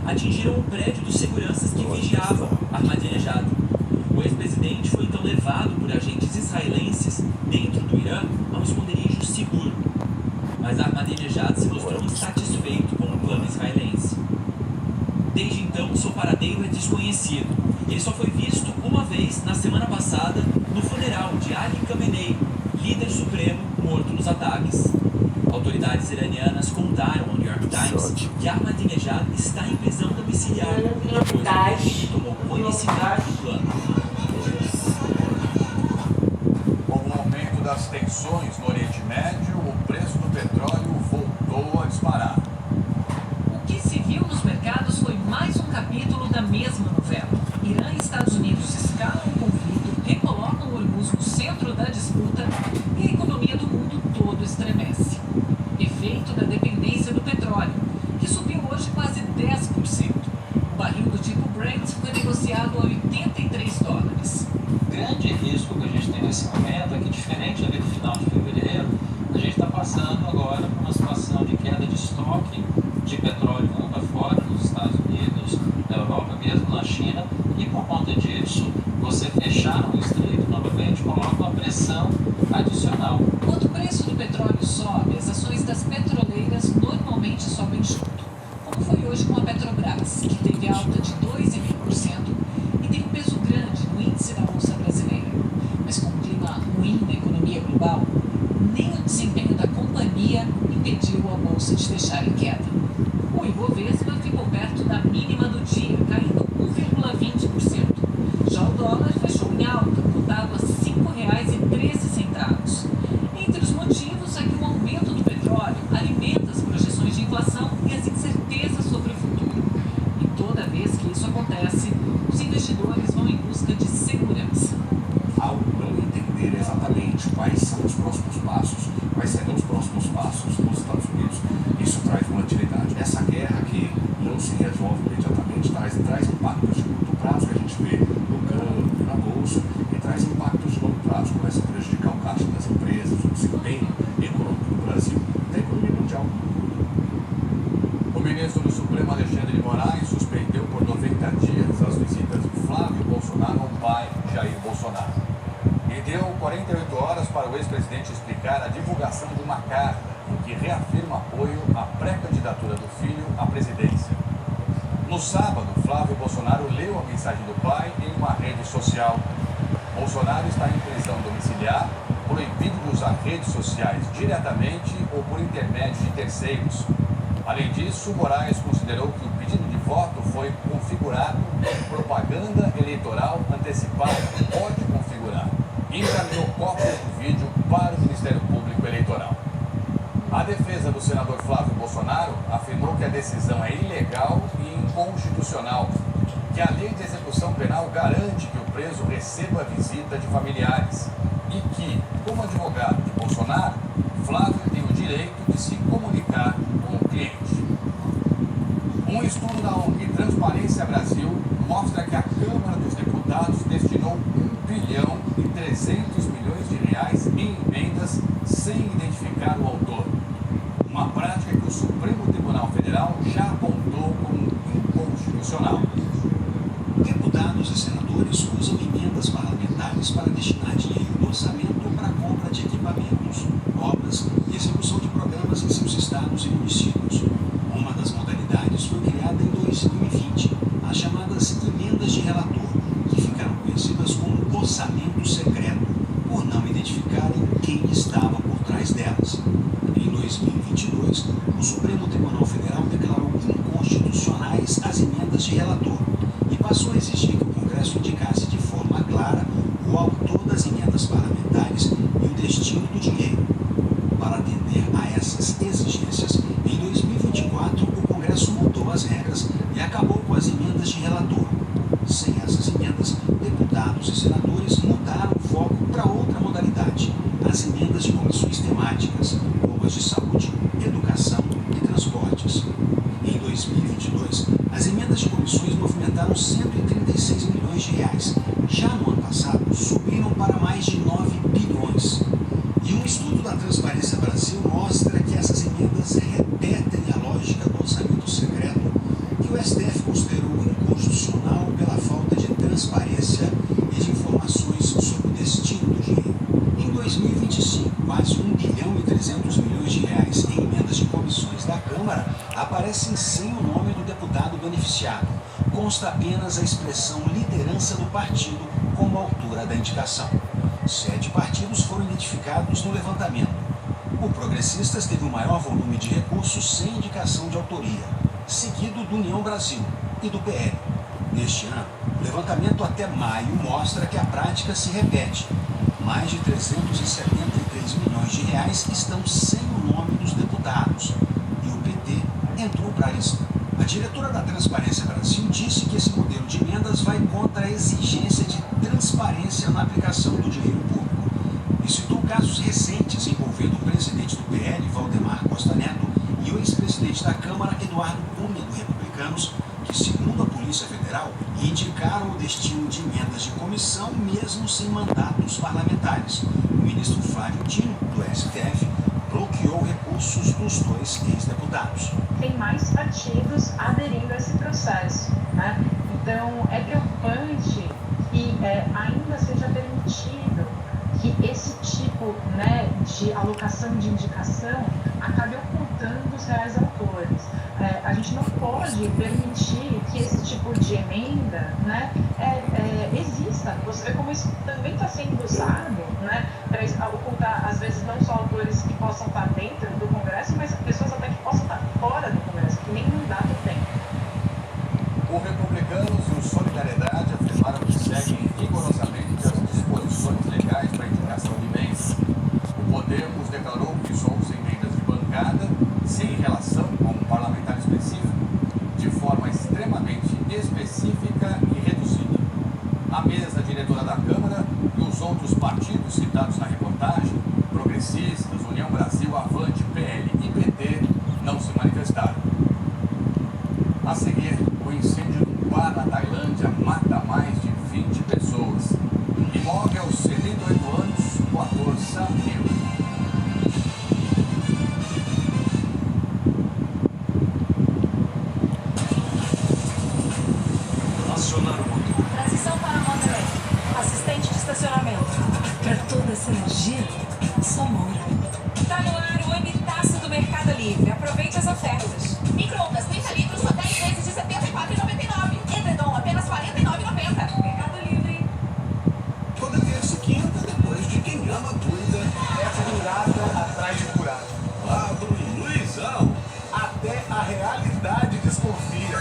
atingiram o prédio dos seguranças que vigiavam Ahmadinejad. O ex-presidente foi então levado por agentes israelenses dentro do Irã a um esconderijo seguro. Mas Ahmadinejad se mostrou insatisfeito com o plano israelense. Desde então, seu paradeiro é desconhecido. Ele só foi visto uma vez na semana passada no funeral de Ali Khamenei, líder supremo morto nos ataques. Autoridades iranianas contaram ao New York Times que Ahmadinejad está em prisão domiciliar depois que o regime tomou conhecimento do plano. Com o aumento das tensões no Oriente Médio, o preço do petróleo voltou a disparar. O que se viu nos mercados foi mais um capítulo da mesma novela. Irã e Estados Unidos escalam o conflito, recolocam o Hormuz no centro da disputa e a economia do mundo todo estremece. Efeito da dependência do petróleo, que subiu hoje quase 10%. O barril do tipo Brent foi negociado a $83. O grande risco que a gente tem nesse momento é que, diferente ali do final de fevereiro, a gente está passando agora por uma situação de queda de estoque de petróleo mundo afora, nos Estados Unidos, na Europa mesmo, na China, e por conta disso, você fechar o estreito novamente coloca uma pressão adicional. Quando o preço do petróleo sobe, as ações das petroleiras normalmente sobem junto, como foi hoje com a Petrobras, que teve alta de 2,5% e tem um peso grande no índice da Bolsa Brasileira. Mas com um clima ruim na economia global, nem o desempenho da companhia impediu a Bolsa de fechar em queda. O Ibovespa ficou perto da mínima do dia, caindo 1,20%. Já o dólar fechou em alta, cotado a R$ 5,13. Entre os motivos é que o aumento do petróleo alimenta as projeções de inflação e as incertezas sobre o futuro. E toda vez que isso acontece, os investidores vão em busca de segurança. Ao não entender exatamente quais são os próximos passos, quais serão os próximos passos nos Estados Unidos, isso traz volatilidade. Essa guerra que não se resolve imediatamente traz impactos de curto prazo que a gente vê no câmbio, na bolsa, e traz impactos de longo prazo, começa a prejudicar o caixa das empresas, o desempenho econômico do Brasil e da economia mundial. O ministro do Supremo, Alexandre de Moraes, suspendeu por 90 dias as visitas de Flávio Bolsonaro ao pai, Jair Bolsonaro. E deu 48 horas para o ex-presidente explicar a divulgação de uma carta em que reafirma apoio à pré-candidatura do filho à presidência. No sábado, Flávio Bolsonaro leu a mensagem do pai em uma rede social. Bolsonaro está em prisão domiciliar, proibido de usar redes sociais diretamente ou por intermédio de terceiros. Além disso, Moraes considerou que o pedido de voto foi configurado propaganda eleitoral antecipada, pode configurar, e encaminhou cópias do vídeo para o Ministério Público Eleitoral. A defesa do senador Flávio Bolsonaro afirmou que a decisão é ilegal e inconstitucional, que a lei de execução penal garante que o preso receba a visita de familiares e que, como advogado de Bolsonaro, Flávio tem o direito de se comunicar com o cliente. Um estudo da ONG Transparência Brasil mostra que a Câmara dos Deputados destinou R$ 1,3 bilhões em emendas sem identificar o autor. Uma prática que o Supremo Tribunal Federal já apontou como inconstitucional. Deputados e senadores usam emendas parlamentares para destinar dinheiro do orçamento para a compra de equipamentos, obras e execução de programas em seus estados e municípios. Uma das modalidades foi criada em 2020, as chamadas emendas de relator, que ficaram conhecidas como orçamento secreto, por não identificarem quem estava por trás delas. Em 2022, o Supremo Tribunal Federal declarou inconstitucionais as emendas de relator e passou a exigir que o Congresso indicasse de forma clara o autor das emendas parlamentares e o destino do dinheiro. Para atender a essas exigências, em 2024, o Congresso mudou as regras e acabou com as emendas de relator. Sem essas emendas, deputados e senadores mudaram o foco para outra modalidade, as emendas de comissões temáticas, como as de saúde, educação e transportes. Em 2022, as emendas de comissões movimentaram R$ 136 milhões. Já no ano passado, subiram para mais de 9 bilhões. E um estudo da Transparência Brasil mostra que essas emendas repetem a lógica do orçamento secreto que o STF considerou inconstitucional pela falta de transparência e de informações sobre o destino do dinheiro. Em 2025, quase 1 bilhão e 300 milhões de reais em emendas de comissões da Câmara aparecem sem o nome do deputado beneficiado. Consta apenas a expressão liderança do partido como autora da indicação. 7 partidos foram identificados no levantamento. O Progressistas teve o maior volume de recursos sem indicação de autoria, seguido do União Brasil e do PL. Neste ano, o levantamento até maio mostra que a prática se repete. Mais de 373 milhões de reais estão sem o nome dos deputados e o PT entrou para a lista. A diretora da Transparência Brasil disse que esse modelo de emendas vai contra a exigência de transparência na aplicação do dinheiro público e citou casos recentes envolvendo o presidente do PL, Valdemar Costa Neto, e o ex-presidente da Câmara, Eduardo Cunha, do Republicanos, que, segundo a Polícia Federal, indicaram o destino de emendas de comissão mesmo sem mandatos parlamentares. O ministro Flávio Dino, do STF, bloqueou recursos dos 2 ex-deputados. Tem mais partidos aderindo a esse processo, né? Então, é preocupante que ainda seja permitido que esse tipo, né, de alocação de indicação acabe ocultando os reais autores. A gente não pode permitir que esse tipo de emenda, né, exista. Você vê como isso também está sendo usado, né, para ocultar, às vezes, não só autores que possam estar dentro do Congresso, mas pessoas até que possam estar fora do Congresso, que nem mandato tem. O Republicanos e o Solidariedade afirmaram que seguem rigorosamente as disposições legais para a indicação de bens. O Podemos declarou que só usa emendas de bancada, sem relação com um parlamentar específico, de forma extremamente específica e reduzida. A mesa diretora da Câmara e os outros partidos citados na reportagem, Progressistas, União Brasil, Avante, PL e PT, não se manifestaram. A seguir, o incêndio no bar na Tailândia mata mais de 20 pessoas e morre aos 78 anos o ator Sam Neill. Acionar o motor. Transição para Monterey. Assistente de estacionamento. Para toda essa energia, só Moura. Tá no ar o Amitaço do Mercado Livre. Aproveite as ofertas. Micro-ondas 30 litros, só 10 vezes de R$ 74,99. Edredom, apenas R$ 49,90. Mercado Livre. Toda terça e quinta, depois de quem ama, cuida. É furada atrás de furada. Pablo e Luizão. Até a realidade desconfia.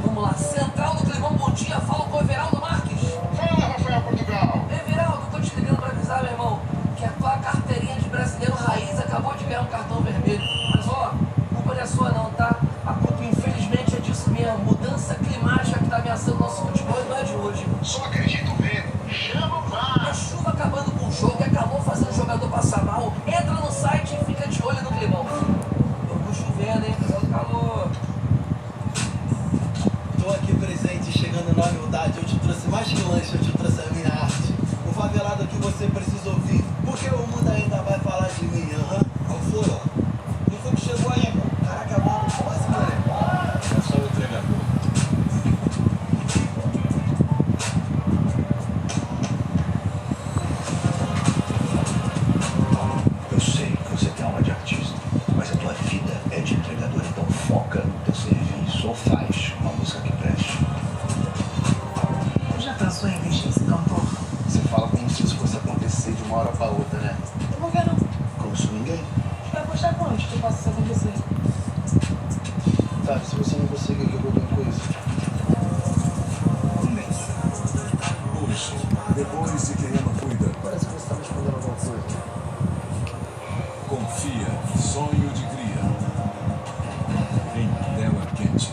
Vamos lá, Central do Climão, bom dia. Fala com o Everaldo Marques. Fala, Rafael Portugal. Everaldo, tô te ligando pra avisar, meu irmão, que a tua carteirinha de brasileiro raiz acabou de ganhar um cartão vermelho. Mas ó, culpa não é sua não, tá? A culpa infelizmente é disso mesmo. Mudança climática que tá ameaçando nosso futebol e não é de hoje. Só acredito vendo. Chama o VAR. É chuva acabando com o jogo, é calor fazendo o jogador passar mal. Entra no site e fica de olho no climão. Tô chovendo, hein? Só calor. Tô aqui presente, chegando na humildade. Eu te trouxe mais que lanche, eu te trouxe a minha arte. O favelado que você precisa ouvir, porque o mundo ainda vai falar de mim. Qual foi, ó? Quem foi que chegou aí, mano? Caraca, mano, quase, moleque. É só o entregador. Eu sei que você tem alma de artista, mas a tua vida é de entregador, então foca no teu serviço ou faz uma música que preste. Já pensou em investir nesse cantor? Você fala como se isso fosse acontecer de uma hora pra outra, né? Por que não? Como se ninguém. Vai apostar quanto que possa isso acontecer? Tá, se você não conseguir que eu vou alguma coisa. Puxa, depois de quem ama cuida. Parece que você tá me respondendo alguma coisa. Confia, sonho de cria. Em tela quente.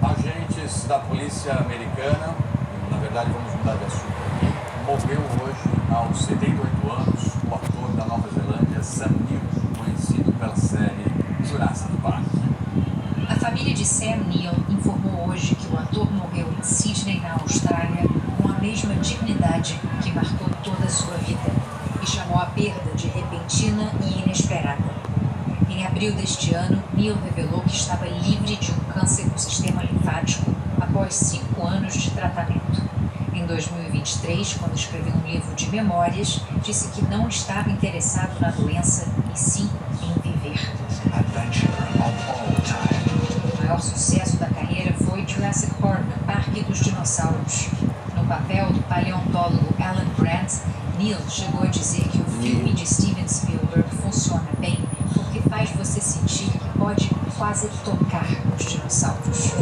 Agentes da polícia americana, na verdade vamos mudar de assunto aqui, morreu hoje aos 78 anos o ator da Nova Zelândia, Sam Neill, conhecido pela série Jurassic Park. A família de Sam Neill informou hoje que o ator morreu em Sydney, na Austrália, com a mesma dignidade que marcou toda a sua vida e chamou perda de repentina e inesperada. Em abril deste ano, Neil revelou que estava livre de um câncer no sistema linfático após 5 anos de tratamento. Em 2023, quando escreveu um livro de memórias, disse que não estava interessado na doença e sim em viver. O maior sucesso da carreira foi Jurassic Park, Parque dos Dinossauros. No papel do paleontólogo Alan Grant, Neil chegou a dizer que o filme de Steven Spielberg funciona bem porque faz você sentir que pode quase tocar os dinossauros.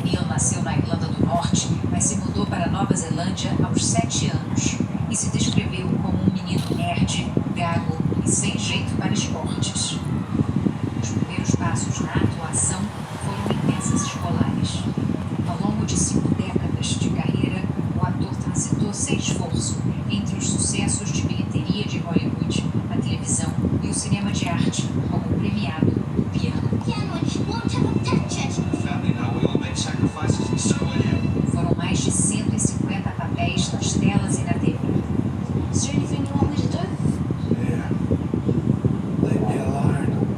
Neil nasceu na Irlanda do Norte, mas se mudou para Nova Zelândia aos 7 anos e se descreveu como um menino nerd, gago e sem jeito para esportes. Os primeiros passos na atuação foram em peças escolares. Ao longo de 5 décadas de carreira, o ator transitou sem esforço entre os sucessos de bilheteria de Hollywood, a televisão e o cinema de arte, como o premiado Piano. Foram mais de 150 papéis nas telas e na TV.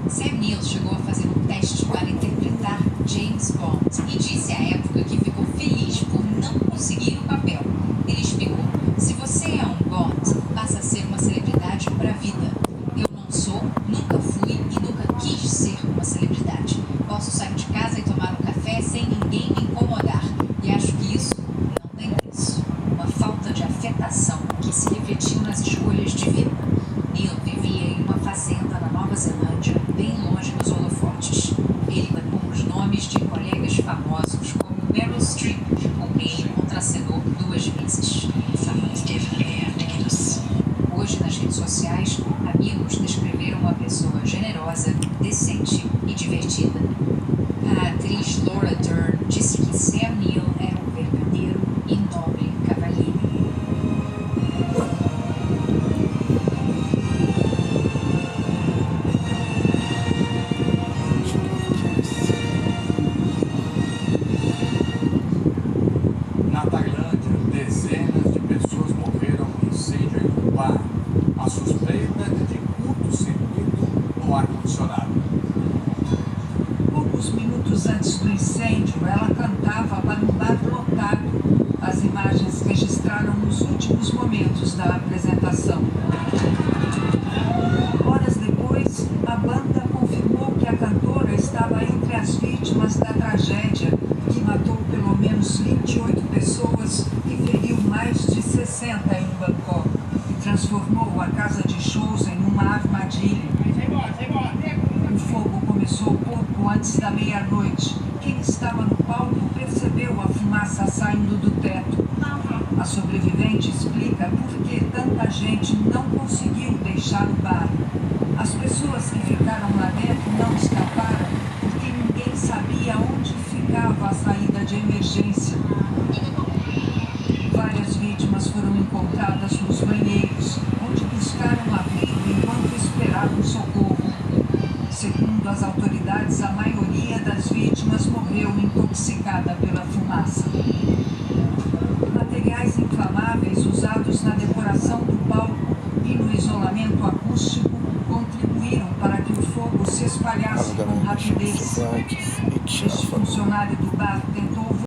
Sam Neill chegou a fazer um teste para interpretar James Bond e disse à época que ficou feliz por não conseguir o papel. Ele explicou: se você é um Bond, passa a ser uma celebridade para a vida. Eu não sou, nunca fui e nunca quis ser uma celebridade. Posso sair de casa e tomar um café sem ninguém me incomodar. E acho que isso não tem preço. Uma falta de afetação que se refletiu nas escolhas de vida. Neil vivia em uma fazenda na Nova Zelândia, bem longe dos holofotes. Ele marcou os nomes de colegas famosos como Meryl Streep, com quem ele contracenou 2 vezes. Hoje, nas redes sociais, amigos descreveram uma pessoa generosa, decente e divertida. A atriz Laura Dern disse que Sam Neill era um verdadeiro e nobre cavalheiro. Na Tailândia, dezenas de pessoas morreram em incêndio em um bar. A suspeita é de curto-circuito no ar-condicionado. Poucos minutos antes do incêndio, ela cantava para um bar lotado. As imagens registraram os últimos momentos da apresentação. Horas depois, a banda confirmou que a cantora estava entre as vítimas da tragédia, que matou pelo menos 28 pessoas e feriu mais de 60 em Bangkok, e transformou a casa de shows em uma armadilha. O fogo começou pouco antes da meia-noite. Quem estava no palco percebeu a fumaça saindo do teto. A sobrevivente explica por que tanta gente não conseguiu deixar o bar. As pessoas que ficaram lá dentro não escaparam porque ninguém sabia onde ficava a saída de emergência. Várias vítimas foram encontradas nos banheiros, onde buscaram abrigo enquanto esperavam socorro. Segundo as autoridades, a maioria das vítimas morreu intoxicada pela fumaça. Materiais inflamáveis usados na decoração do palco e no isolamento acústico contribuíram para que o fogo se espalhasse com rapidez.